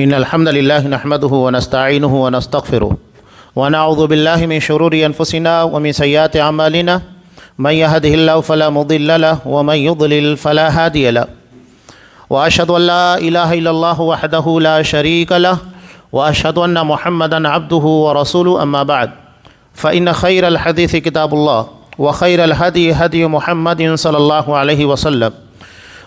إن الحمد لله نحمده ونستعينه ونستغفره ونعوذ بالله من شرور أنفسنا ومن سيئات أعمالنا من يهده الله فلا مضل له ومن يضلل فلا هادي له وأشهد أن لا إله إلا الله وحده لا شريك له وأشهد أن محمدا عبده ورسوله أما بعد فإن خير الحديث كتاب الله وخير الهدي هدي محمد صلى الله عليه وسلم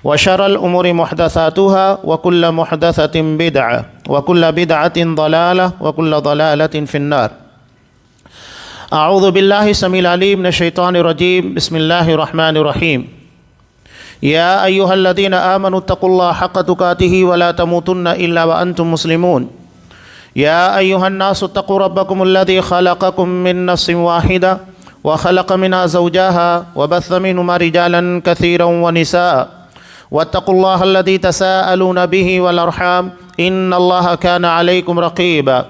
وشر الأمور محدثاتها وكل محدثة بدعة وكل بدعة ضلالة وكل ضلالة في النار. أعوذ بالله السميع العليم من الشيطان الرجيم. بسم الله الرحمن الرحيم. يا أيها الذين آمنوا اتقوا الله حق تقاته ولا تموتن إلا وأنتم مسلمون. يا أيها الناس اتقوا ربكم الذي خلقكم من نفس واحدة وخلق منها زوجها وبث منهما رجالا كثيرا ونساء واتقوا الله الذي تساءلون به والأرحام إن الله كان عليكم رقيبا.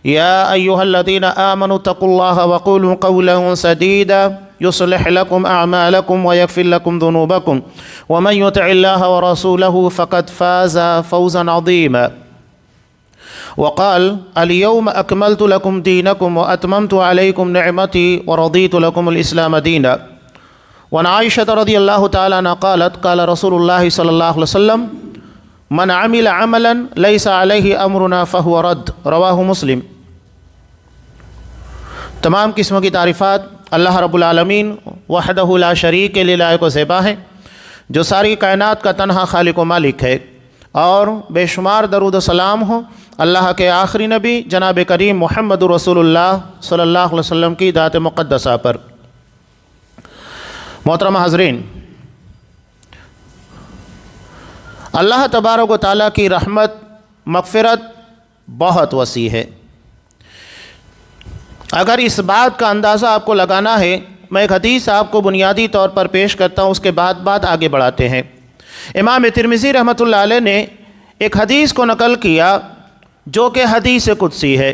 يا أيها الذين آمنوا اتقوا الله وقولوا قولا سديدا يصلح لكم أعمالكم ويغفر لكم ذنوبكم ومن يطع الله ورسوله فقد فاز فوزا عظيما. وقال اليوم أكملت لكم دينكم وأتممت عليكم نعمتي ورضيت لكم الإسلام دينا. وعن عائشة رضي الله تعالى عنها قالت قال رسول الله صلى الله عليه وسلم من عمل عملا ليس عليه أمرنا فهو رد. رواہ مسلم. تمام قسموں کی تعریفات اللہ رب العالمین وحدہ لا شریک کے لیے لائق و زیبا ہیں، جو ساری کائنات کا تنہا خالق و مالک ہے، اور بے شمار درود و سلام ہو اللہ کے آخری نبی جناب کریم محمد رسول اللہ صلی اللہ علیہ وسلم کی ذات مقدسہ پر. محترم حاضرین، اللہ تبارک و تعالیٰ کی رحمت مغفرت بہت وسیع ہے. اگر اس بات کا اندازہ آپ کو لگانا ہے، میں ایک حدیث آپ کو بنیادی طور پر پیش کرتا ہوں، اس کے بعد بات آگے بڑھاتے ہیں. امام ترمذی رحمۃ اللہ علیہ نے ایک حدیث کو نقل کیا جو کہ حدیث قدسی ہے،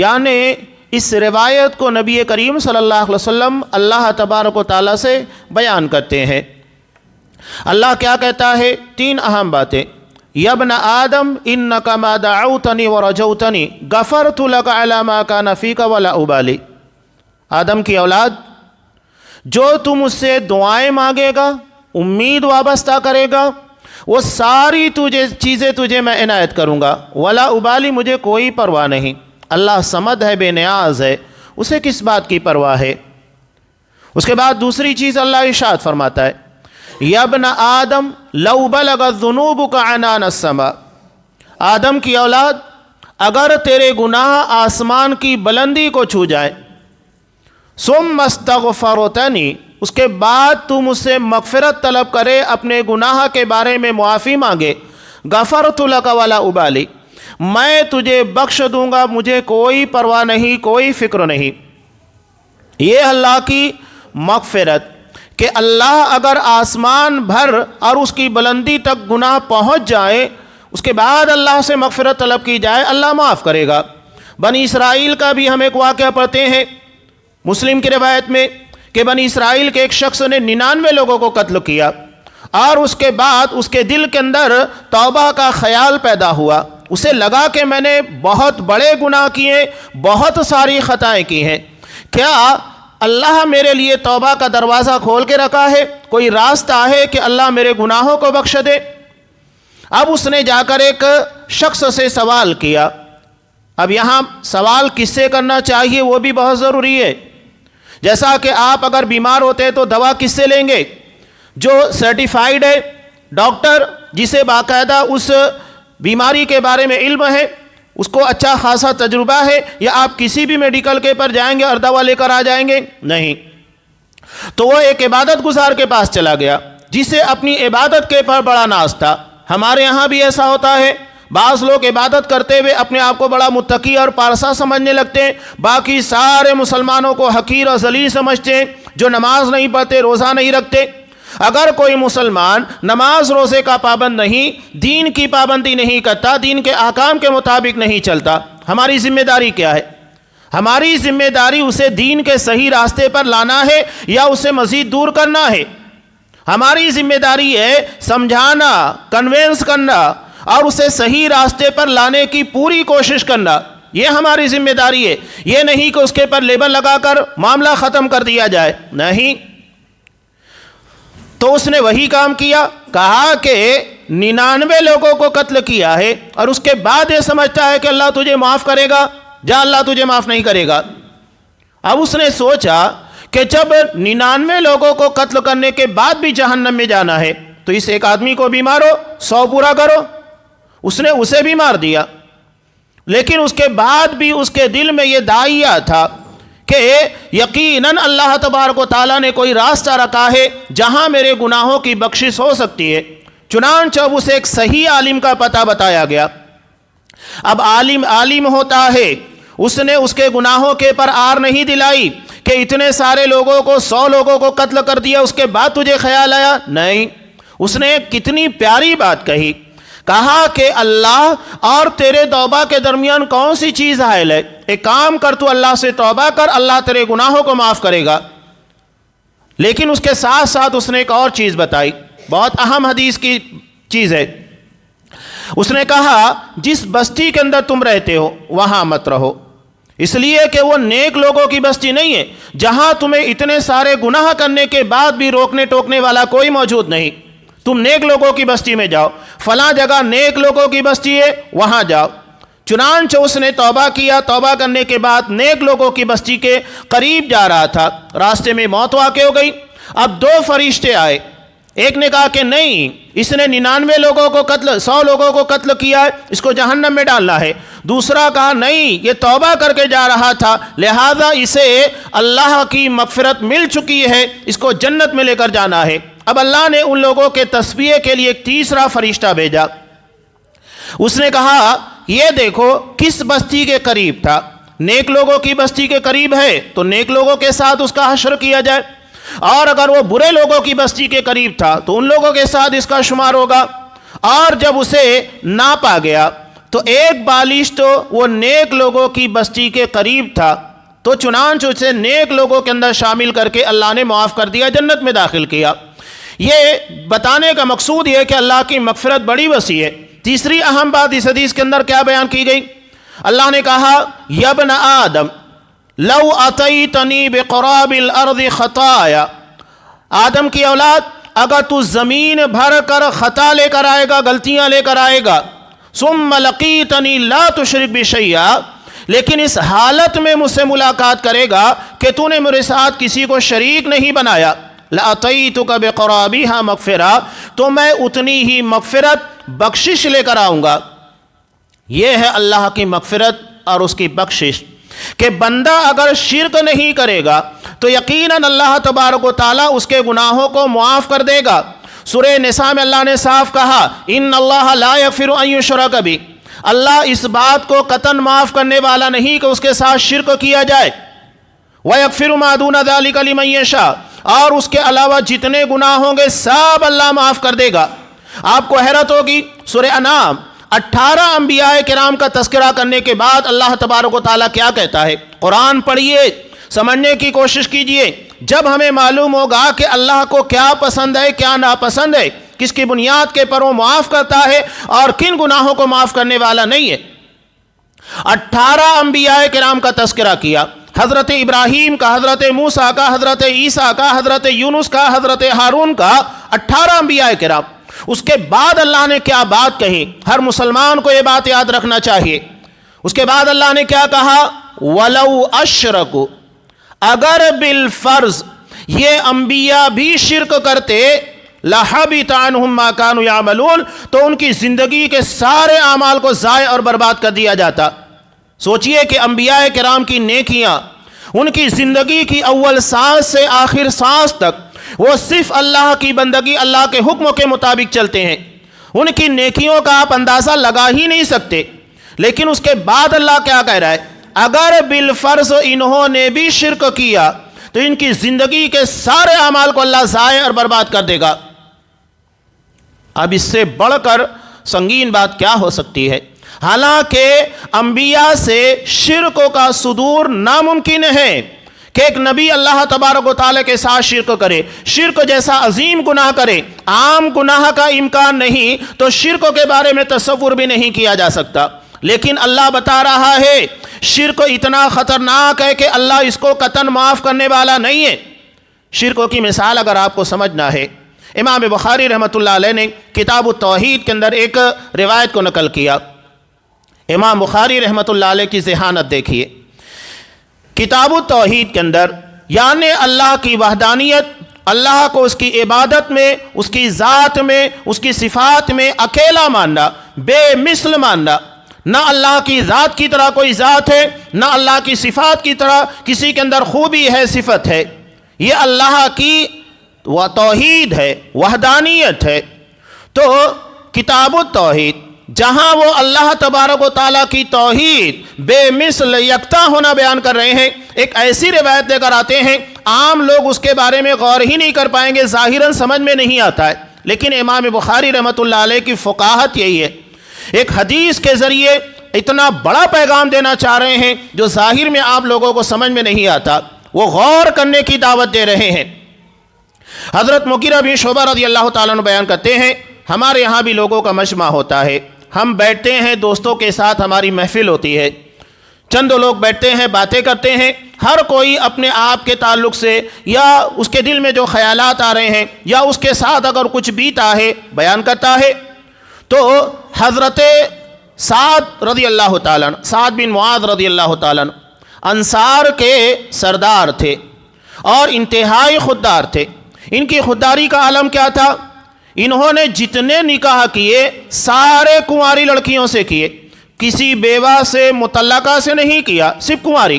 یعنی اس روایت کو نبی کریم صلی اللہ علیہ وسلم اللہ تبارک و تعالیٰ سے بیان کرتے ہیں. اللہ کیا کہتا ہے؟ تین اہم باتیں. یا ابن آدم انک ما دعوتنی ورجوتنی غفرت لک علی ما کان فیک ولا ابالی. آدم کی اولاد، جو تم مجھ سے دعائیں مانگے گا، امید وابستہ کرے گا، وہ ساری چیزیں تجھے میں عنایت کروں گا. ولا ابالی، مجھے کوئی پرواہ نہیں. اللہ صمد ہے، بے نیاز ہے، اسے کس بات کی پرواہ ہے؟ اس کے بعد دوسری چیز اللہ ارشاد فرماتا ہے یا ابن آدم لو بلغت ذنوبک عنان السماء. آدم کی اولاد، اگر تیرے گناہ آسمان کی بلندی کو چھو جائیں، ثم استغفرتنی، اس کے بعد تو مجھ سے مغفرت طلب کرے، اپنے گناہ کے بارے میں معافی مانگے، غفرت لک ولا ابالی، میں تجھے بخش دوں گا، مجھے کوئی پرواہ نہیں، کوئی فکر نہیں. یہ اللہ کی مغفرت کہ اللہ اگر آسمان بھر اور اس کی بلندی تک گناہ پہنچ جائے، اس کے بعد اللہ سے مغفرت طلب کی جائے، اللہ معاف کرے گا. بنی اسرائیل کا بھی ہم ایک واقعہ پڑھتے ہیں مسلم کی روایت میں کہ بنی اسرائیل کے ایک شخص نے 99 لوگوں کو قتل کیا، اور اس کے بعد اس کے دل کے اندر توبہ کا خیال پیدا ہوا. اسے لگا کہ میں نے بہت بڑے گناہ کیے، بہت ساری خطائیں کی ہیں، کیا اللہ میرے لیے توبہ کا دروازہ کھول کے رکھا ہے؟ کوئی راستہ ہے کہ اللہ میرے گناہوں کو بخش دے؟ اب اس نے جا کر ایک شخص سے سوال کیا. اب یہاں سوال کس سے کرنا چاہیے وہ بھی بہت ضروری ہے. جیسا کہ آپ اگر بیمار ہوتے ہیں تو دوا کس سے لیں گے؟ جو سرٹیفائیڈ ہے، ڈاکٹر جسے باقاعدہ اس بیماری کے بارے میں علم ہے، اس کو اچھا خاصا تجربہ ہے، یا آپ کسی بھی میڈیکل کے پر جائیں گے اور دوا لے کر آ جائیں گے؟ نہیں. تو وہ ایک عبادت گزار کے پاس چلا گیا جسے اپنی عبادت کے پر بڑا ناز تھا. ہمارے یہاں بھی ایسا ہوتا ہے، بعض لوگ عبادت کرتے ہوئے اپنے آپ کو بڑا متقی اور پارسا سمجھنے لگتے ہیں، باقی سارے مسلمانوں کو حقیر اور ذلیل سمجھتے ہیں، جو نماز نہیں پڑھتے، روزہ نہیں رکھتے. اگر کوئی مسلمان نماز روزے کا پابند نہیں، دین کی پابندی نہیں کرتا، دین کے احکام کے مطابق نہیں چلتا، ہماری ذمہ داری کیا ہے؟ ہماری ذمہ داری اسے دین کے صحیح راستے پر لانا ہے یا اسے مزید دور کرنا ہے؟ ہماری ذمہ داری ہے سمجھانا، کنوینس کرنا اور اسے صحیح راستے پر لانے کی پوری کوشش کرنا، یہ ہماری ذمہ داری ہے۔ یہ نہیں کہ اس کے پر لیبل لگا کر معاملہ ختم کر دیا جائے، نہیں۔ تو اس نے وہی کام کیا، کہا کہ 99 لوگوں کو قتل کیا ہے اور اس کے بعد یہ سمجھتا ہے کہ اللہ تجھے معاف کرے گا، جا اللہ تجھے معاف نہیں کرے گا۔ اب اس نے سوچا کہ جب 99 لوگوں کو قتل کرنے کے بعد بھی جہنم میں جانا ہے تو اس ایک آدمی کو بھی مارو، 100 پورا کرو۔ اس نے اسے بھی مار دیا، لیکن اس کے بعد بھی اس کے دل میں یہ داعیہ تھا کہ یقیناً اللہ تبارک و تعالیٰ نے کوئی راستہ رکھا ہے جہاں میرے گناہوں کی بخشش ہو سکتی ہے۔ چنانچہ اسے ایک صحیح عالم کا پتہ بتایا گیا۔ اب عالم ہوتا ہے، اس نے اس کے گناہوں کے پر آر نہیں دلائی کہ اتنے سارے لوگوں کو 100 لوگوں کو قتل کر دیا، اس کے بعد تجھے خیال آیا، نہیں۔ اس نے کتنی پیاری بات کہی، کہا کہ اللہ اور تیرے توبہ کے درمیان کون سی چیز حائل ہے؟ ایک کام کر، تو اللہ سے توبہ کر، اللہ تیرے گناہوں کو معاف کرے گا۔ لیکن اس کے ساتھ ساتھ اس نے ایک اور چیز بتائی، بہت اہم حدیث کی چیز ہے۔ اس نے کہا جس بستی کے اندر تم رہتے ہو وہاں مت رہو، اس لیے کہ وہ نیک لوگوں کی بستی نہیں ہے جہاں تمہیں اتنے سارے گناہ کرنے کے بعد بھی روکنے ٹوکنے والا کوئی موجود نہیں۔ تم نیک لوگوں کی بستی میں جاؤ، فلاں جگہ نیک لوگوں کی بستی ہے وہاں جاؤ۔ چنانچہ اس نے توبہ کیا، توبہ کرنے کے بعد نیک لوگوں کی بستی کے قریب جا رہا تھا، راستے میں موت واقع ہو گئی۔ اب 2 فرشتے آئے، ایک نے کہا کہ نہیں، اس نے 99 لوگوں کو قتل 100 لوگوں کو قتل کیا ہے، اس کو جہنم میں ڈالنا ہے۔ دوسرا کہا نہیں، یہ توبہ کر کے جا رہا تھا، لہذا اسے اللہ کی مغفرت مل چکی ہے، اس کو جنت میں لے کر جانا ہے۔ اب اللہ نے ان لوگوں کے تصفیے کے لیے ایک تیسرا فرشتہ بھیجا۔ اس نے کہا یہ دیکھو کس بستی کے قریب تھا، نیک لوگوں کی بستی کے قریب ہے تو نیک لوگوں کے ساتھ اس کا حشر کیا جائے، اور اگر وہ برے لوگوں کی بستی کے قریب تھا تو ان لوگوں کے ساتھ اس کا شمار ہوگا۔ اور جب اسے ناپا گیا تو ایک بالش تو وہ نیک لوگوں کی بستی کے قریب تھا، تو چنانچہ اسے نیک لوگوں کے اندر شامل کر کے اللہ نے معاف کر دیا، جنت میں داخل کیا۔ یہ بتانے کا مقصود یہ ہے کہ اللہ کی مغفرت بڑی وسیع ہے۔ تیسری اہم بات اس حدیث کے اندر کیا بیان کی گئی؟ اللہ نے کہا یا ابن آدم لو اتیتنی بقراب الارض خطایا، آدم کی اولاد اگر تو زمین بھر کر خطا لے کر آئے گا، غلطیاں لے کر آئے گا، ثم لقیتنی لا تشرک بی شیئا، لیکن اس حالت میں مجھ سے ملاقات کرے گا کہ تو نے میرے ساتھ کسی کو شریک نہیں بنایا، لَأَتَيْتُكَ بِقَرَابِهَا مَغْفِرَةً، تو میں اتنی ہی مغفرت بخشش لے کر آؤں گا۔ یہ ہے اللہ کی مغفرت اور اس کی بخشش کہ بندہ اگر شرک نہیں کرے گا تو یقیناً اللہ تبارک و تعالیٰ اس کے گناہوں کو معاف کر دے گا۔ سورہ نساء میں اللہ نے صاف کہا ان اللہ لا یغفر ان یشرک بہ، اللہ اس بات کو قطعاً معاف کرنے والا نہیں کہ اس کے ساتھ شرک کیا جائے، وَيَغْفِرُ مَا دُونَ ذَلِكَ لِمَن یشاء، اور اس کے علاوہ جتنے گناہ ہوں گے سب اللہ معاف کر دے گا۔ آپ کو حیرت ہوگی، سورہ انعام 18 انبیاء کرام کا تذکرہ کرنے کے بعد اللہ تبارک و تعالیٰ کیا کہتا ہے؟ قرآن پڑھیے، سمجھنے کی کوشش کیجئے، جب ہمیں معلوم ہوگا کہ اللہ کو کیا پسند ہے کیا ناپسند ہے، کس کی بنیاد کے پر وہ معاف کرتا ہے اور کن گناہوں کو معاف کرنے والا نہیں ہے۔ 18 انبیاء کرام کا تذکرہ کیا، حضرت ابراہیم کا، حضرت موسیٰ کا، حضرت عیسیٰ کا، حضرت یونس کا، حضرت ہارون کا، 18 انبیاء کرام۔ اس کے بعد اللہ نے کیا بات کہی؟ ہر مسلمان کو یہ بات یاد رکھنا چاہیے۔ اس کے بعد اللہ نے کیا کہا؟ وَلَوْ أَشْرَكُوا، اگر بالفرض یہ انبیاء بھی شرک کرتے، لَحَبِطَ عَنْهُمْ مَا كَانُوا يَعْمَلُونَ، تو ان کی زندگی کے سارے اعمال کو ضائع اور برباد کر دیا جاتا۔ سوچئے کہ انبیاء کرام کی نیکیاں، ان کی زندگی کی اول سانس سے آخر سانس تک وہ صرف اللہ کی بندگی، اللہ کے حکم کے مطابق چلتے ہیں، ان کی نیکیوں کا آپ اندازہ لگا ہی نہیں سکتے۔ لیکن اس کے بعد اللہ کیا کہہ رہا ہے؟ اگر بالفرض انہوں نے بھی شرک کیا تو ان کی زندگی کے سارے اعمال کو اللہ ضائع اور برباد کر دے گا۔ اب اس سے بڑھ کر سنگین بات کیا ہو سکتی ہے؟ حالانکہ انبیاء سے شرک کا صدور ناممکن ہے، کہ ایک نبی اللہ تبارک و تعالیٰ کے ساتھ شرک کرے، شرک جیسا عظیم گناہ کرے، عام گناہ کا امکان نہیں تو شرک کے بارے میں تصور بھی نہیں کیا جا سکتا، لیکن اللہ بتا رہا ہے شرک اتنا خطرناک ہے کہ اللہ اس کو قطعاً معاف کرنے والا نہیں ہے۔ شرک کی مثال اگر آپ کو سمجھنا ہے، امام بخاری رحمۃ اللہ علیہ نے کتاب التوحید کے اندر ایک روایت کو نقل کیا۔ امام بخاری رحمۃ اللہ علیہ کی ذہانت دیکھیے، کتاب التوحید کے اندر یعنی اللہ کی وحدانیت، اللہ کو اس کی عبادت میں، اس کی ذات میں، اس کی صفات میں اکیلا ماننا، بے مثل ماننا، نہ اللہ کی ذات کی طرح کوئی ذات ہے، نہ اللہ کی صفات کی طرح کسی کے اندر خوبی ہے، صفت ہے، یہ اللہ کی توحید ہے، وحدانیت ہے۔ تو کتاب التوحید جہاں وہ اللہ تبارک و تعالیٰ کی توحید بے مثل یکتا ہونا بیان کر رہے ہیں، ایک ایسی روایت لے کر آتے ہیں عام لوگ اس کے بارے میں غور ہی نہیں کر پائیں گے، ظاہراً سمجھ میں نہیں آتا ہے، لیکن امام بخاری رحمۃ اللہ علیہ کی فقاہت یہی ہے، ایک حدیث کے ذریعے اتنا بڑا پیغام دینا چاہ رہے ہیں جو ظاہر میں آپ لوگوں کو سمجھ میں نہیں آتا، وہ غور کرنے کی دعوت دے رہے ہیں۔ حضرت مغیرہ بن شعبہ رضی اللہ تعالیٰ عنہ بیان کرتے ہیں ہمارے یہاں بھی لوگوں کا مجمع ہوتا ہے، ہم بیٹھتے ہیں، دوستوں کے ساتھ ہماری محفل ہوتی ہے، چند لوگ بیٹھتے ہیں، باتیں کرتے ہیں، ہر کوئی اپنے آپ کے تعلق سے یا اس کے دل میں جو خیالات آ رہے ہیں یا اس کے ساتھ اگر کچھ بیتا ہے بیان کرتا ہے۔ تو حضرت سعد رضی اللہ تعالیٰ سعد بن معاذ رضی اللہ تعالیٰ انصار کے سردار تھے اور انتہائی خوددار تھے۔ ان کی خودداری کا عالم کیا تھا؟ انہوں نے جتنے نکاح کیے سارے کنواری لڑکیوں سے کیے، کسی بیوہ سے مطلقہ سے نہیں کیا، صرف کنواری،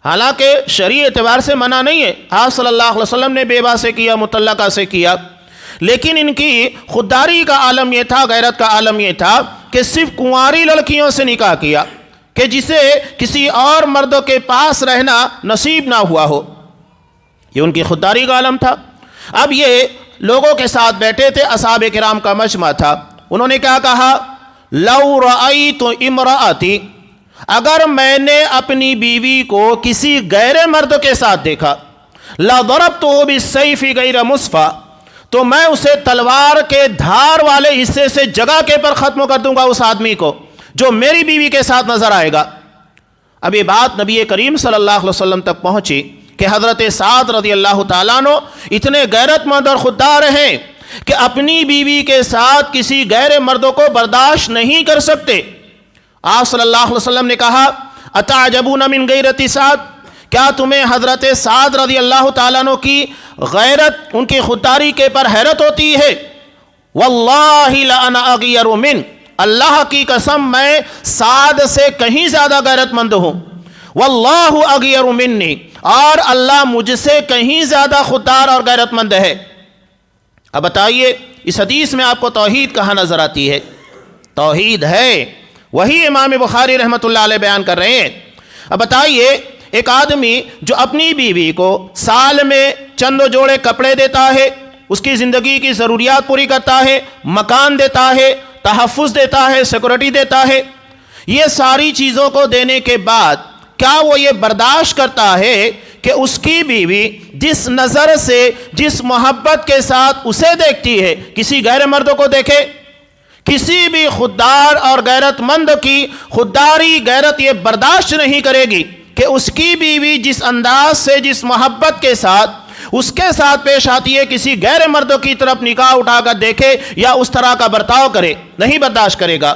حالانکہ شرعی اعتبار سے منع نہیں ہے، آپ صلی اللہ علیہ وسلم نے بیوہ سے کیا، مطلقہ سے کیا، لیکن ان کی خودداری کا عالم یہ تھا، غیرت کا عالم یہ تھا کہ صرف کنواری لڑکیوں سے نکاح کیا کہ جسے کسی اور مرد کے پاس رہنا نصیب نہ ہوا ہو، یہ ان کی خودداری کا عالم تھا۔ اب یہ لوگوں کے ساتھ بیٹھے تھے، اصحاب کرام کا مجمع تھا، انہوں نے کیا کہا؟ لو رأیت امرأتی، اگر میں نے اپنی بیوی کو کسی غیر مرد کے ساتھ دیکھا، لضربتہ بالسیف غیر مصفى، تو میں اسے تلوار کے دھار والے حصے سے جگہ کے پر ختم کر دوں گا اس آدمی کو جو میری بیوی کے ساتھ نظر آئے گا۔ اب یہ بات نبی کریم صلی اللہ علیہ وسلم تک پہنچی کہ حضرت سعد رضی اللہ تعالیٰ عنہ اتنے غیرت مند اور خوددار ہیں کہ اپنی بیوی کے ساتھ کسی غیر مردوں کو برداشت نہیں کر سکتے۔ آپ صلی اللہ علیہ وسلم نے کہا اتعجبون من غیرت سعد، کیا تمہیں حضرت سعد رضی اللہ تعالیٰ عنہ کی غیرت، ان کی خودداری کے پر حیرت ہوتی ہے؟ واللہ لأنا اغیر من، اللہ کی قسم میں سعد سے کہیں زیادہ غیرت مند ہوں، واللہ اغیر منی، اور اللہ مجھ سے کہیں زیادہ خوددار اور غیرت مند ہے۔ اب بتائیے اس حدیث میں آپ کو توحید کہاں نظر آتی ہے؟ توحید ہے، وہی امام بخاری رحمۃ اللہ علیہ بیان کر رہے ہیں۔ اب بتائیے ایک آدمی جو اپنی بیوی کو سال میں چند جوڑے کپڑے دیتا ہے، اس کی زندگی کی ضروریات پوری کرتا ہے، مکان دیتا ہے، تحفظ دیتا ہے، سیکورٹی دیتا ہے، یہ ساری چیزوں کو دینے کے بعد کیا وہ یہ برداشت کرتا ہے کہ اس کی بیوی جس نظر سے، جس محبت کے ساتھ اسے دیکھتی ہے کسی غیر مرد کو دیکھے؟ کسی بھی خوددار اور غیرت مند کی خودداری، غیرت یہ برداشت نہیں کرے گی کہ اس کی بیوی جس انداز سے، جس محبت کے ساتھ اس کے ساتھ پیش آتی ہے کسی غیر مرد کی طرف نگاہ اٹھا کر دیکھے یا اس طرح کا برتاؤ کرے، نہیں برداشت کرے گا۔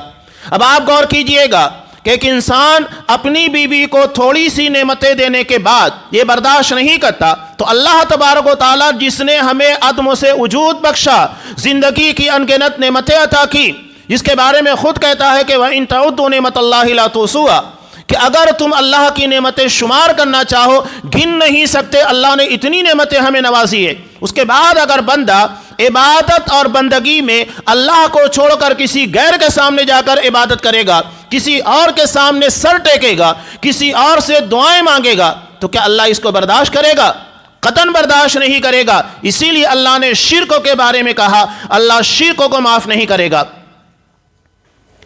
اب آپ غور کیجئے گا کہ ایک انسان اپنی بیوی کو تھوڑی سی نعمتیں دینے کے بعد یہ برداشت نہیں کرتا تو اللہ تبارک و تعالیٰ جس نے ہمیں عدم سے وجود بخشا، زندگی کی انگنت نعمتیں عطا کی، جس کے بارے میں خود کہتا ہے کہ وَإِن تَعُدُّوا نِعْمَتَ اللَّهِ لَا تُحْصُوهَا، کہ اگر تم اللہ کی نعمتیں شمار کرنا چاہو گن نہیں سکتے، اللہ نے اتنی نعمتیں ہمیں نوازی ہے۔ اس کے بعد اگر بندہ عبادت اور بندگی میں اللہ کو چھوڑ کر کسی غیر کے سامنے جا کر عبادت کرے گا، کسی اور کے سامنے سر ٹیکے گا، کسی اور سے دعائیں مانگے گا، تو کیا اللہ اس کو برداشت کرے گا؟ قطعاً برداشت نہیں کرے گا۔ اسی لیے اللہ نے شرک کے بارے میں کہا اللہ شرک کو معاف نہیں کرے گا۔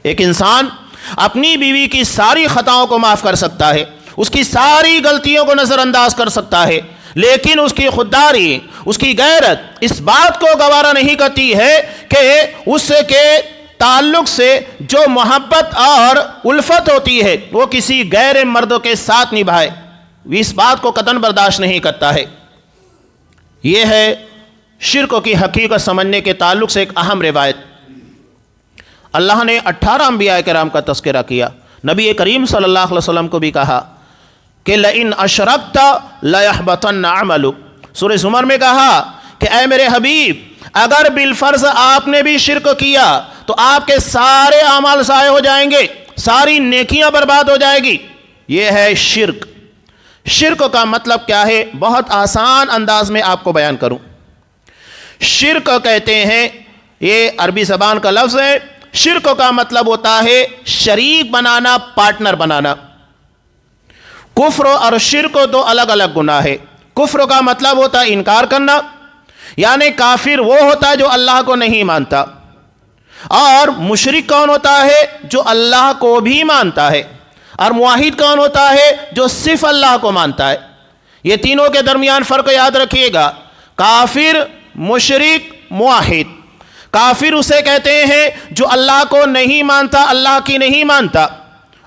ایک انسان اپنی بیوی کی ساری خطاؤں کو معاف کر سکتا ہے، اس کی ساری غلطیوں کو نظر انداز کر سکتا ہے، لیکن اس کی خودداری، اس کی غیرت اس بات کو گوارا نہیں کرتی ہے کہ اس کے تعلق سے جو محبت اور الفت ہوتی ہے وہ کسی غیر مرد کے ساتھ نبھائے، وہ اس بات کو قطعاً برداشت نہیں کرتا ہے۔ یہ ہے شرک کی حقیقت سمجھنے کے تعلق سے ایک اہم روایت۔ اللہ نے 18 انبیاء کرام کا تذکرہ کیا، نبی کریم صلی اللہ علیہ وسلم کو بھی کہا کہ لَإِنْ أَشْرَكْتَ لَيَحْبَطَنَّ عَمَلُكَ۔ سورہ زمر میں کہا کہ اے میرے حبیب، اگر بالفرض آپ نے بھی شرک کیا تو آپ کے سارے اعمال ضائع ہو جائیں گے، ساری نیکیاں برباد ہو جائے گی۔ یہ ہے شرک۔ شرک کا مطلب کیا ہے؟ بہت آسان انداز میں آپ کو بیان کروں۔ شرک کہتے ہیں، یہ عربی زبان کا لفظ ہے، شرک کا مطلب ہوتا ہے شریک بنانا، پارٹنر بنانا۔ کفر اور شرک دو الگ الگ گناہ ہے۔ کفر کا مطلب ہوتا ہے انکار کرنا، یعنی کافر وہ ہوتا ہے جو اللہ کو نہیں مانتا، اور مشرک کون ہوتا ہے؟ جو اللہ کو بھی مانتا ہے، اور موحد کون ہوتا ہے؟ جو صرف اللہ کو مانتا ہے۔ یہ تینوں کے درمیان فرق یاد رکھیے گا، کافر، مشرک، موحد۔ کافر اسے کہتے ہیں جو اللہ کو نہیں مانتا، اللہ کی نہیں مانتا،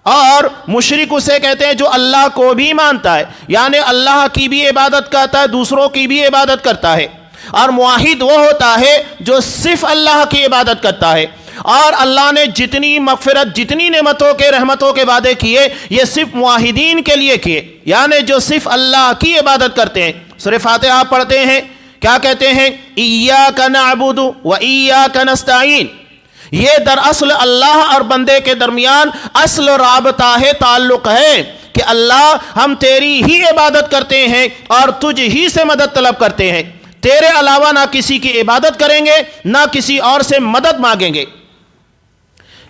اور مشرک اسے کہتے ہیں جو اللہ کو بھی مانتا ہے، یعنی اللہ کی بھی عبادت کرتا ہے، دوسروں کی بھی عبادت کرتا ہے۔ اور موحد وہ ہوتا ہے جو صرف اللہ کی عبادت کرتا ہے، اور اللہ نے جتنی مغفرت، جتنی نعمتوں کے، رحمتوں کے وعدے کیے، یہ صرف موحدین کے لیے کیے، یعنی جو صرف اللہ کی عبادت کرتے ہیں۔ سورہ فاتحہ آپ پڑھتے ہیں، کیا کہتے ہیں؟ ایاک نعبد و ایاک نستعین۔ یہ دراصل اللہ اور بندے کے درمیان اصل رابطہ ہے، تعلق ہے کہ اللہ ہم تیری ہی عبادت کرتے ہیں اور تجھ ہی سے مدد طلب کرتے ہیں، تیرے علاوہ نہ کسی کی عبادت کریں گے، نہ کسی اور سے مدد مانگیں گے۔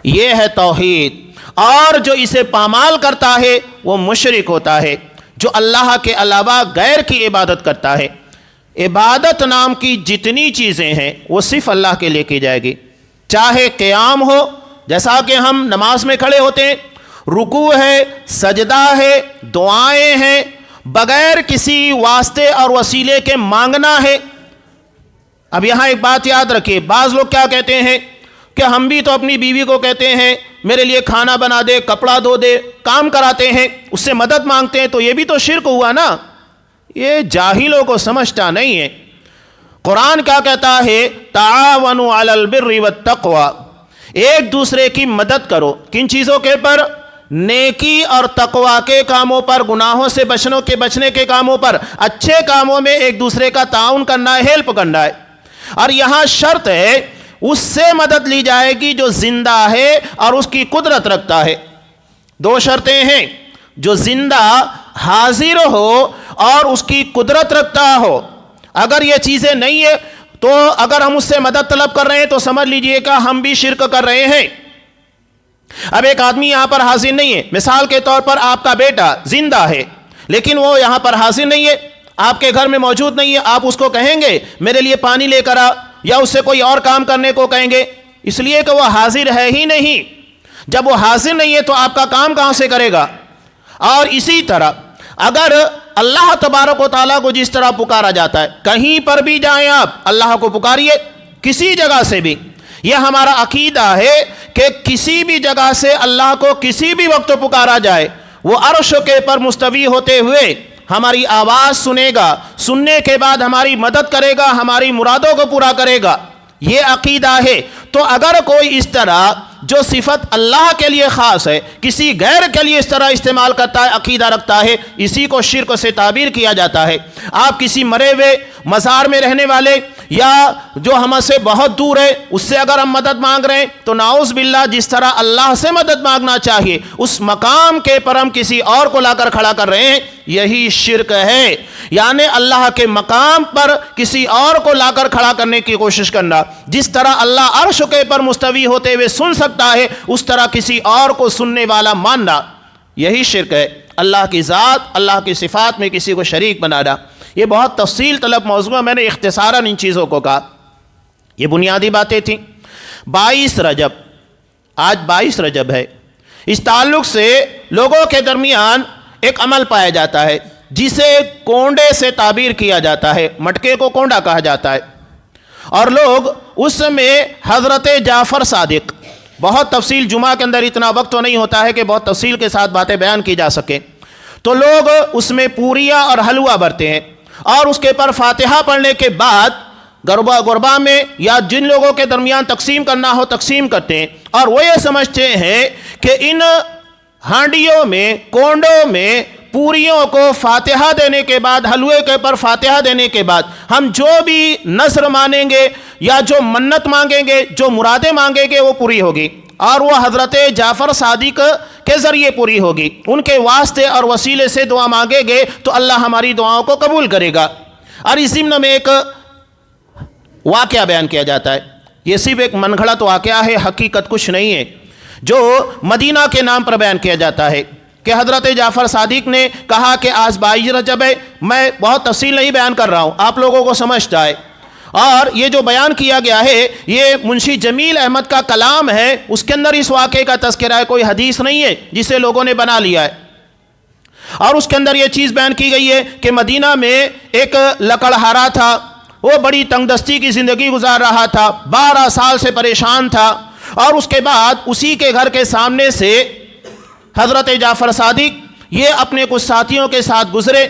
یہ ہے توحید، اور جو اسے پامال کرتا ہے وہ مشرک ہوتا ہے، جو اللہ کے علاوہ غیر کی عبادت کرتا ہے۔ عبادت نام کی جتنی چیزیں ہیں وہ صرف اللہ کے لیے کی جائے گی، چاہے قیام ہو، جیسا کہ ہم نماز میں کھڑے ہوتے ہیں، رکوع ہے، سجدہ ہے، دعائیں ہیں، بغیر کسی واسطے اور وسیلے کے مانگنا ہے۔ اب یہاں ایک بات یاد رکھیے، بعض لوگ کیا کہتے ہیں کہ ہم بھی تو اپنی بیوی کو کہتے ہیں میرے لیے کھانا بنا دے، کپڑا دھو دے، کام کراتے ہیں، اس سے مدد مانگتے ہیں، تو یہ بھی تو شرک ہوا نا۔ یہ جاہلوں کو سمجھتا نہیں ہے۔ قرآن کیا کہتا ہے؟ تعاونوا علی البر والتقوی، ایک دوسرے کی مدد کرو، کن چیزوں کے پر؟ نیکی اور تقوی کے کاموں پر، گناہوں سے بچنے کے کاموں پر، اچھے کاموں میں ایک دوسرے کا تعاون کرنا ہے، ہیلپ کرنا ہے۔ اور یہاں شرط ہے اس سے مدد لی جائے گی جو زندہ ہے اور اس کی قدرت رکھتا ہے۔ دو شرطیں ہیں، جو زندہ حاضر ہو اور اس کی قدرت رکھتا ہو۔ اگر یہ چیزیں نہیں ہیں تو اگر ہم اس سے مدد طلب کر رہے ہیں تو سمجھ لیجئے کہ ہم بھی شرک کر رہے ہیں۔ اب ایک آدمی یہاں پر حاضر نہیں ہے، مثال کے طور پر آپ کا بیٹا زندہ ہے لیکن وہ یہاں پر حاضر نہیں ہے، آپ کے گھر میں موجود نہیں ہے، آپ اس کو کہیں گے میرے لیے پانی لے کر آ، یا اس سے کوئی اور کام کرنے کو کہیں گے؟ اس لیے کہ وہ حاضر ہے ہی نہیں۔ جب وہ حاضر نہیں ہے تو آپ کا کام کہاں سے کرے گا؟ اور اسی طرح اگر اللہ تبارک و تعالیٰ کو جس طرح پکارا جاتا ہے، کہیں پر بھی جائیں آپ اللہ کو پکاریے، کسی جگہ سے بھی۔ یہ ہمارا عقیدہ ہے کہ کسی بھی جگہ سے اللہ کو کسی بھی وقت پکارا جائے، وہ عرش کے پر مستوی ہوتے ہوئے ہماری آواز سنے گا، سننے کے بعد ہماری مدد کرے گا، ہماری مرادوں کو پورا کرے گا، یہ عقیدہ ہے۔ تو اگر کوئی اس طرح جو صفت اللہ کے لیے خاص ہے کسی غیر کے لیے اس طرح استعمال کرتا ہے، عقیدہ رکھتا ہے، اسی کو شرک سے تعبیر کیا جاتا ہے۔ آپ کسی مرے ہوئے مزار میں رہنے والے یا جو ہم سے بہت دور ہے اس سے اگر ہم مدد مانگ رہے ہیں تو نعوذ باللہ جس طرح اللہ سے مدد مانگنا چاہیے اس مقام کے پر ہم کسی اور کو لا کر کھڑا کر رہے ہیں، یہی شرک ہے۔ یعنی اللہ کے مقام پر کسی اور کو لا کر کھڑا کرنے کی کوشش کرنا، جس طرح اللہ عرش کے پر مستوی ہوتے ہوئے سن سکتا ہے اس طرح کسی اور کو سننے والا ماننا، یہی شرک ہے۔ اللہ کی ذات، اللہ کی صفات میں کسی کو شریک بنانا، یہ بہت تفصیل طلب موضوع ہے، میں نے اختصاراً ان چیزوں کو کہا۔ یہ بنیادی باتیں تھیں۔ 22 رجب، آج 22 رجب ہے، اس تعلق سے لوگوں کے درمیان ایک عمل پایا جاتا ہے جسے کونڈے سے تعبیر کیا جاتا ہے، مٹکے کو کونڈا کہا جاتا ہے، اور لوگ اس میں حضرت جعفر صادق، بہت تفصیل، جمعہ کے اندر اتنا وقت تو نہیں ہوتا ہے کہ بہت تفصیل کے ساتھ باتیں بیان کی جا سکیں، تو لوگ اس میں پوریاں اور حلوہ بھرتے ہیں اور اس کے پر فاتحہ پڑھنے کے بعد غربا میں یا جن لوگوں کے درمیان تقسیم کرنا ہو تقسیم کرتے ہیں، اور وہ یہ سمجھتے ہیں کہ ان ہانڈیوں میں، کونڈوں میں پوریوں کو فاتحہ دینے کے بعد، حلوے کے پر فاتحہ دینے کے بعد ہم جو بھی نذر مانیں گے یا جو منت مانگیں گے، جو مرادیں مانگیں گے، وہ پوری ہوگی، اور وہ حضرت جعفر صادق کے ذریعے پوری ہوگی۔ ان کے واسطے اور وسیلے سے دعا مانگیں گے تو اللہ ہماری دعاؤں کو قبول کرے گا۔ اور اس ضمن میں ایک واقعہ بیان کیا جاتا ہے، یہ صرف ایک من گھڑت واقعہ ہے، حقیقت کچھ نہیں ہے، جو مدینہ کے نام پر بیان کیا جاتا ہے کہ حضرت جعفر صادق نے کہا کہ آج 22 رجب ہے، میں بہت تفصیل نہیں بیان کر رہا ہوں، آپ لوگوں کو سمجھ جائے، اور یہ جو بیان کیا گیا ہے یہ منشی جمیل احمد کا کلام ہے، اس کے اندر اس واقعے کا تذکرہ ہے، کوئی حدیث نہیں ہے جسے لوگوں نے بنا لیا ہے، اور اس کے اندر یہ چیز بیان کی گئی ہے کہ مدینہ میں ایک لکڑہارا تھا، وہ بڑی تنگ دستی کی زندگی گزار رہا تھا، 12 سال سے پریشان تھا، اور اس کے بعد اسی کے گھر کے سامنے سے حضرت جعفر صادق یہ اپنے کچھ ساتھیوں کے ساتھ گزرے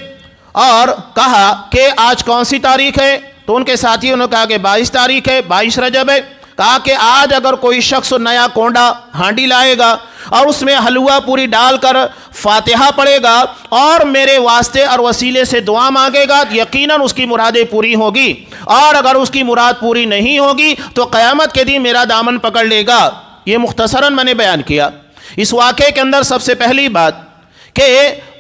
اور کہا کہ آج کون سی تاریخ ہے؟ تو ان کے ساتھیوں نے کہا کہ 22 تاریخ ہے، 22 رجب ہے۔ کہا کہ آج اگر کوئی شخص نیا کونڈا ہانڈی لائے گا اور اس میں حلوہ پوری ڈال کر فاتحہ پڑھے گا اور میرے واسطے اور وسیلے سے دعا مانگے گا، یقیناً اس کی مرادیں پوری ہوگی، اور اگر اس کی مراد پوری نہیں ہوگی تو قیامت کے دن میرا دامن پکڑ لے گا۔ یہ مختصراً میں نے بیان کیا۔ اس واقعے کے اندر سب سے پہلی بات کہ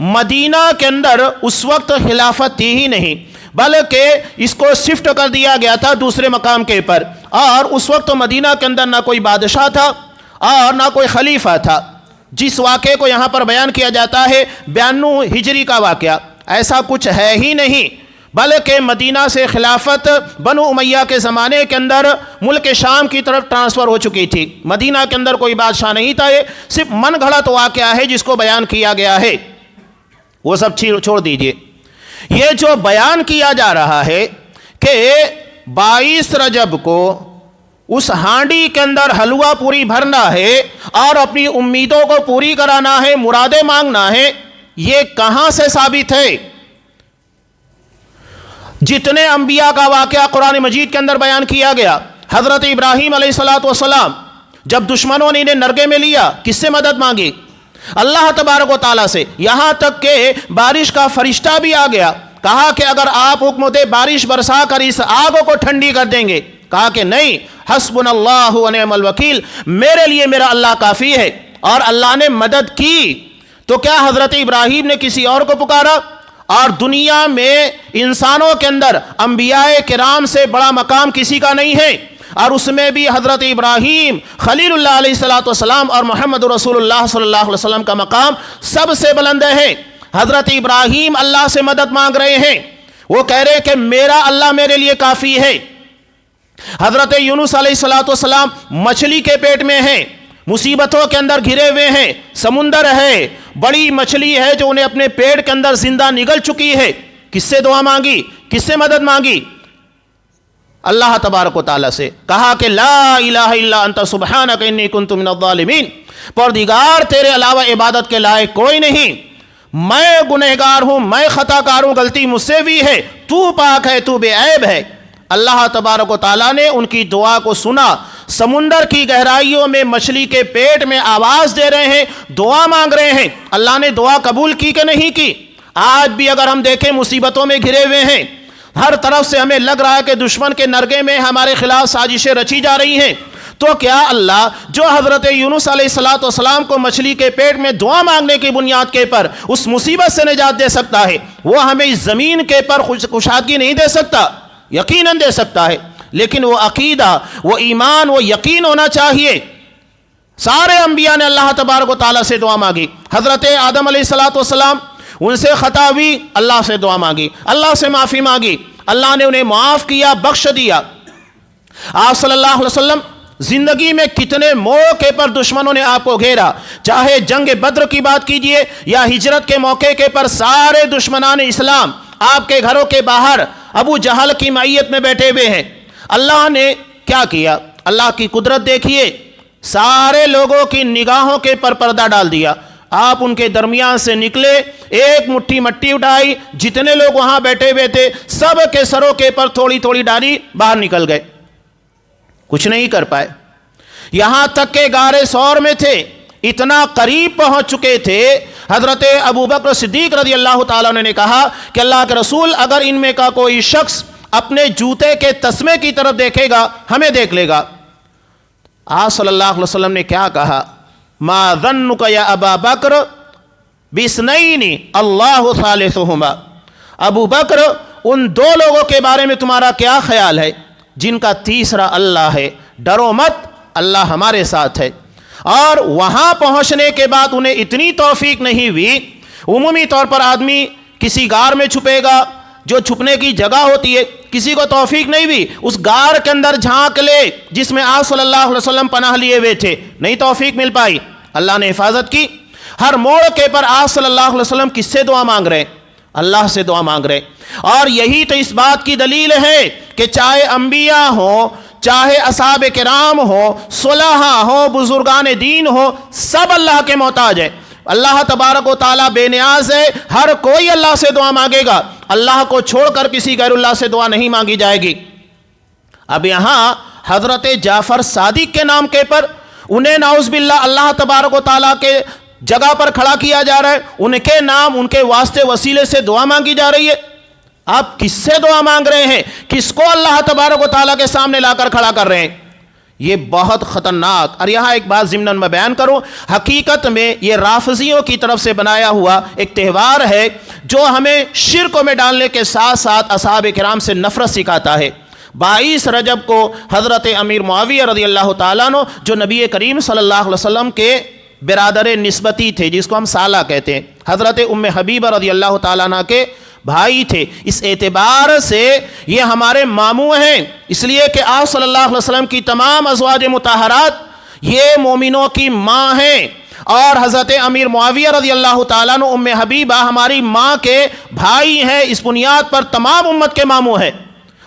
مدینہ کے اندر اس وقت خلافت تھی ہی نہیں، بلکہ اس کو شفٹ کر دیا گیا تھا دوسرے مقام کے پر، اور اس وقت مدینہ کے اندر نہ کوئی بادشاہ تھا اور نہ کوئی خلیفہ تھا۔ جس واقعے کو یہاں پر بیان کیا جاتا ہے 92 ہجری کا واقعہ، ایسا کچھ ہے ہی نہیں، بلکہ مدینہ سے خلافت بنو امیہ کے زمانے کے اندر ملک شام کی طرف ٹرانسفر ہو چکی تھی۔ مدینہ کے اندر کوئی بادشاہ نہیں تھا، یہ صرف من گھڑت واقعہ ہے جس کو بیان کیا گیا ہے، وہ سب چھوڑ دیجئے۔ یہ جو بیان کیا جا رہا ہے کہ 22 رجب کو اس ہانڈی کے اندر حلوہ پوری بھرنا ہے اور اپنی امیدوں کو پوری کرانا ہے، مرادیں مانگنا ہے، یہ کہاں سے ثابت ہے؟ جتنے انبیاء کا واقعہ قرآن مجید کے اندر بیان کیا گیا، حضرت ابراہیم علیہ السلام جب دشمنوں نے انہیں نرگے میں لیا، کس سے مدد مانگی؟ اللہ تبارک و تعالیٰ سے، یہاں تک کہ بارش کا فرشتہ بھی آ گیا، کہا کہ اگر آپ حکم دے بارش برسا کر اس آگ کو ٹھنڈی کر دیں گے، کہا کہ نہیں، حسبنا اللہ و نعم الوکیل، میرے لیے میرا اللہ کافی ہے، اور اللہ نے مدد کی۔ تو کیا حضرت ابراہیم نے کسی اور کو پکارا؟ اور دنیا میں انسانوں کے اندر انبیاء کرام سے بڑا مقام کسی کا نہیں ہے، اور اس میں بھی حضرت ابراہیم خلیل اللہ علیہ السلام اور محمد رسول اللہ صلی اللہ علیہ وسلم کا مقام سب سے بلند ہے۔ حضرت ابراہیم اللہ سے مدد مانگ رہے ہیں، وہ کہہ رہے کہ میرا اللہ میرے لیے کافی ہے۔ حضرت یونس علیہ السلام مچھلی کے پیٹ میں ہیں، مصیبتوں کے اندر گھرے ہوئے ہیں، سمندر ہے، بڑی مچھلی ہے جو انہیں اپنے پیٹ کے اندر زندہ نگل چکی ہے، کس سے دعا مانگی، کس سے مدد مانگی؟ اللہ تبارک و تعالیٰ سے، کہا کہ لا الہ الا انت سبحانک انی کنت من الظالمین، پروردگار تیرے علاوہ عبادت کے لائق کوئی نہیں، میں گنہگار ہوں، میں خطا کار ہوں، غلطی مجھ سے بھی ہے، تو پاک ہے، تو بے عیب ہے۔ اللہ تبارک و تعالیٰ نے ان کی دعا کو سنا، سمندر کی گہرائیوں میں مچھلی کے پیٹ میں آواز دے رہے ہیں، دعا مانگ رہے ہیں، اللہ نے دعا قبول کی کہ نہیں کی؟ آج بھی اگر ہم دیکھیں مصیبتوں میں گھرے ہوئے ہیں، ہر طرف سے ہمیں لگ رہا ہے کہ دشمن کے نرگے میں ہمارے خلاف سازشیں رچی جا رہی ہیں، تو کیا اللہ جو حضرت یونس علیہ السلام کو مچھلی کے پیٹ میں دعا مانگنے کی بنیاد کے پر اس مصیبت سے نجات دے سکتا ہے، وہ ہمیں اس زمین کے پر کشادگی نہیں دے سکتا؟ یقیناً دے سکتا ہے، لیکن وہ عقیدہ، وہ ایمان، وہ یقین ہونا چاہیے۔ سارے انبیاء نے اللہ تبارک و تعالیٰ سے دعا مانگی، حضرت آدم علیہ السلام ان سے خطا ہوئی، اللہ سے دعا مانگی، اللہ سے معافی مانگی، اللہ نے انہیں معاف کیا، بخش دیا۔ آپ صلی اللہ علیہ وسلم زندگی میں کتنے موقع پر دشمنوں نے آپ کو گھیرا، چاہے جنگ بدر کی بات کیجئے یا ہجرت کے موقع کے پر سارے دشمنان اسلام آپ کے گھروں کے باہر ابو جہل کی معیت میں بیٹھے ہوئے ہیں۔ اللہ نے کیا کیا؟ اللہ کی قدرت دیکھیے، سارے لوگوں کی نگاہوں کے پر پردہ ڈال دیا۔ آپ ان کے درمیان سے نکلے، ایک مٹھی مٹی اٹھائی، جتنے لوگ وہاں بیٹھے ہوئے تھے سب کے سروں کے پر تھوڑی تھوڑی ڈالی، باہر نکل گئے، کچھ نہیں کر پائے۔ یہاں تک کہ غار ثور میں تھے، اتنا قریب پہنچ چکے تھے، حضرت ابوبکر صدیق رضی اللہ تعالیٰ نے کہا کہ اللہ کے رسول اگر ان میں کا کوئی شخص اپنے جوتے کے تسمے کی طرف دیکھے گا ہمیں دیکھ لے گا۔ آپ صلی اللہ علیہ وسلم نے کیا کہا؟ ما ظنک یا ابا بکر باثنین اللہ ثالثہما، ابو بکر ان دو لوگوں کے بارے میں تمہارا کیا خیال ہے جن کا تیسرا اللہ ہے؟ ڈرو مت، اللہ ہمارے ساتھ ہے۔ اور وہاں پہنچنے کے بعد انہیں اتنی توفیق نہیں ہوئی، عمومی طور پر آدمی کسی غار میں چھپے گا، جو چھپنے کی جگہ ہوتی ہے، کسی کو توفیق نہیں ہوئی اس غار کے اندر جھانک لے جس میں آپ صلی اللہ علیہ وسلم پناہ لیے ہوئے تھے، نہیں توفیق مل پائی۔ اللہ نے حفاظت کی۔ ہر موقع پر آپ صلی اللہ علیہ وسلم کس سے دعا مانگ رہے ہیں؟ اللہ سے دعا مانگ رہے ہیں۔ اور یہی تو اس بات کی دلیل ہے کہ چاہے انبیاء ہوں، چاہے اصحاب کرام ہو، صلحاء ہو، بزرگان دین ہو، سب اللہ کے محتاج ہیں۔ اللہ تبارک و تعالیٰ بے نیاز ہے، ہر کوئی اللہ سے دعا مانگے گا، اللہ کو چھوڑ کر کسی غیر اللہ سے دعا نہیں مانگی جائے گی۔ اب یہاں حضرت جعفر صادق کے نام کے پر انہیں نعوذ باللہ اللہ تبارک و تعالیٰ کے جگہ پر کھڑا کیا جا رہا ہے، ان کے نام، ان کے واسطے وسیلے سے دعا مانگی جا رہی ہے۔ آپ کس سے دعا مانگ رہے ہیں؟ کس کو اللہ تبارک و تعالیٰ کے سامنے لا کر کھڑا کر رہے ہیں؟ یہ بہت خطرناک۔ اور یہاں ایک بات ضمناً میں بیان کروں، حقیقت میں یہ رافضیوں کی طرف سے بنایا ہوا ایک تہوار ہے جو ہمیں شرک میں ڈالنے کے ساتھ ساتھ اصحاب کرام سے نفرت سکھاتا ہے۔ 22 رجب کو حضرت امیر معاویہ رضی اللہ تعالیٰ عنہ جو نبی کریم صلی اللہ علیہ وسلم کے برادر نسبتی تھے، جس کو ہم سالہ کہتے ہیں، حضرت ام حبیبہ رضی اللہ تعالیٰ عنہ کے بھائی تھے، اس اعتبار سے یہ ہمارے ماموں ہیں، اس لیے کہ آپ صلی اللہ علیہ وسلم کی تمام ازواج مطہرات یہ مومنوں کی ماں ہیں، اور حضرت امیر معاویہ رضی اللہ تعالیٰ عنہ ام حبیبہ ہماری ماں کے بھائی ہیں۔ اس بنیاد پر تمام امت کے ماموں ہیں،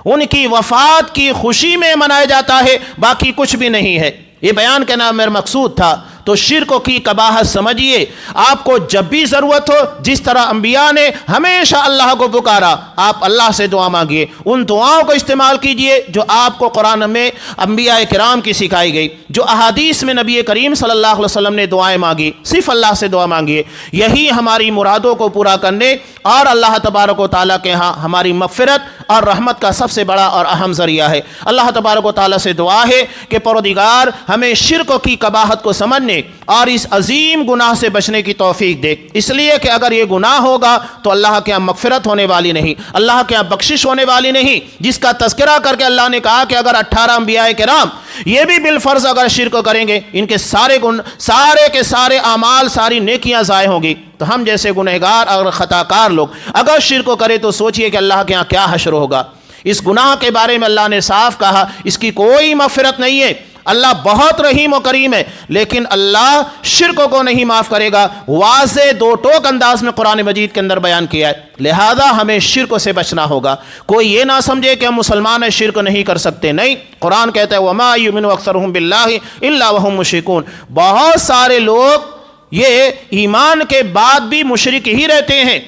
ان کی وفات کی خوشی میں منایا جاتا ہے، باقی کچھ بھی نہیں ہے۔ یہ بیان کرنا میرا مقصود تھا۔ تو شرک کی قباحت سمجھیے، آپ کو جب بھی ضرورت ہو، جس طرح انبیاء نے ہمیشہ اللہ کو پکارا، آپ اللہ سے دعا مانگیے، ان دعاؤں کو استعمال کیجئے جو آپ کو قرآن میں انبیاء کرام کی سکھائی گئی، جو احادیث میں نبی کریم صلی اللہ علیہ وسلم نے دعائیں مانگی، صرف اللہ سے دعا مانگیے۔ یہی ہماری مرادوں کو پورا کرنے اور اللہ تبارک و تعالیٰ کے ہاں ہماری مغفرت اور رحمت کا سب سے بڑا اور اہم ذریعہ ہے۔ اللہ تبارک و تعالیٰ سے دعا ہے کہ پروردگار ہمیں شرک کی قباحت کو سمجھنے اور اس عظیم گناہ سے بچنے کی توفیق دے، اس لیے کہ اگر یہ گناہ ہوگا تو اللہ کے ہاں مغفرت ہونے والی نہیں، اللہ کے ہاں بخشش ہونے والی نہیں، جس کا تذکرہ کر کے اللہ نے کہا کہ اگر 18 انبیاء کرام یہ بھی بالفرض اگر شرک کریں گے، ان کے سارے کے سارے اعمال، ساری نیکیاں ضائع ہوں گی۔ تو ہم جیسے گنہگار اور خطاکار لوگ اگر شرک کرے تو سوچئے کہ اللہ کے ہاں کیا حشر ہوگا۔ اس گناہ کے بارے میں اللہ نے صاف کہا اس کی کوئی مغفرت نہیں ہے، اللہ بہت رحیم و کریم ہے، لیکن اللہ شرک کو نہیں معاف کرے گا۔ واضح دو ٹوک انداز میں قرآن مجید کے اندر بیان کیا ہے، لہذا ہمیں شرک سے بچنا ہوگا۔ کوئی یہ نہ سمجھے کہ ہم مسلمان ہیں شرک نہیں کر سکتے، نہیں، قرآن کہتا ہے وَمَا يُؤْمِنُ أَكْثَرُهُم بِاللَّهِ إِلَّا وَهُم مُشْرِكُونَ، بہت سارے لوگ یہ ایمان کے بعد بھی مشرک ہی رہتے ہیں،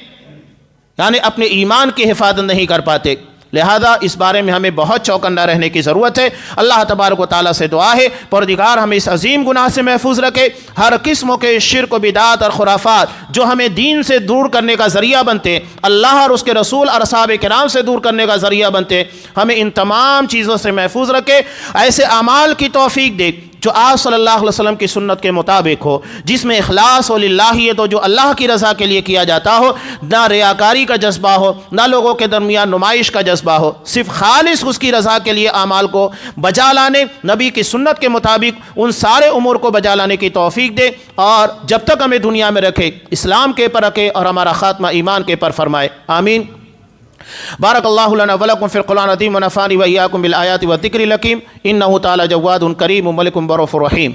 یعنی اپنے ایمان کی حفاظت نہیں کر پاتے۔ لہذا اس بارے میں ہمیں بہت چوکندہ رہنے کی ضرورت ہے۔ اللہ تبارک و تعالیٰ سے دعا ہے پروردگار ہمیں اس عظیم گناہ سے محفوظ رکھے، ہر قسم کے شرک و بدعات اور خرافات جو ہمیں دین سے دور کرنے کا ذریعہ بنتے ہیں، اللہ اور اس کے رسول اور اصحاب کرام سے دور کرنے کا ذریعہ بنتے ہیں، ہمیں ان تمام چیزوں سے محفوظ رکھے، ایسے اعمال کی توفیق دے جو آپ صلی اللہ علیہ وسلم کی سنت کے مطابق ہو، جس میں اخلاص ہو للہ، تو جو اللہ کی رضا کے لیے کیا جاتا ہو، نہ ریاکاری کا جذبہ ہو، نہ لوگوں کے درمیان نمائش کا جذبہ ہو، صرف خالص اس کی رضا کے لیے اعمال کو بجا لانے، نبی کی سنت کے مطابق ان سارے امور کو بجا لانے کی توفیق دے، اور جب تک ہمیں دنیا میں رکھے اسلام کے پر رکھے اور ہمارا خاتمہ ایمان کے پر فرمائے، آمین۔ بارک اللہ لنا ولکم فی القرآن العظیم ونفعنی وإیاکم بالآیات والذکر الحکیم انہ تعالی جواد کریم ملک برؤوف رحیم.